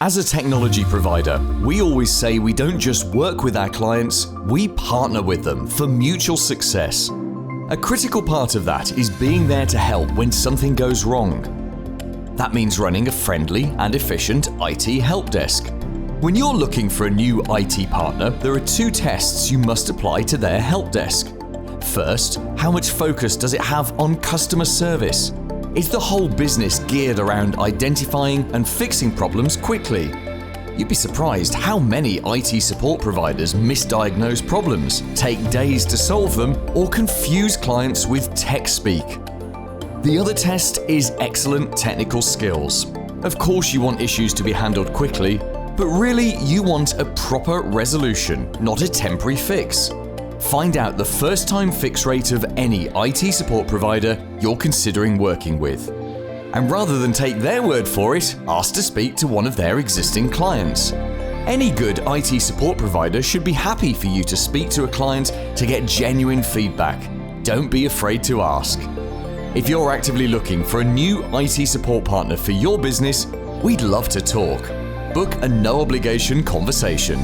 As a technology provider, we always say we don't just work with our clients, we partner with them for mutual success. A critical part of that is being there to help when something goes wrong. That means running a friendly and efficient IT help desk. When you're looking for a new IT partner, there are two tests you must apply to their help desk. First, how much focus does it have on customer service? Is the whole business geared around identifying and fixing problems quickly? You'd be surprised how many IT support providers misdiagnose problems, take days to solve them, or confuse clients with tech speak. The other test is excellent technical skills. Of course you want issues to be handled quickly, but really you want a proper resolution, not a temporary fix. Find out the first-time fix rate of any IT support provider you're considering working with. And rather than take their word for it, ask to speak to one of their existing clients. Any good IT support provider should be happy for you to speak to a client to get genuine feedback. Don't be afraid to ask. If you're actively looking for a new IT support partner for your business, we'd love to talk. Book a no-obligation conversation.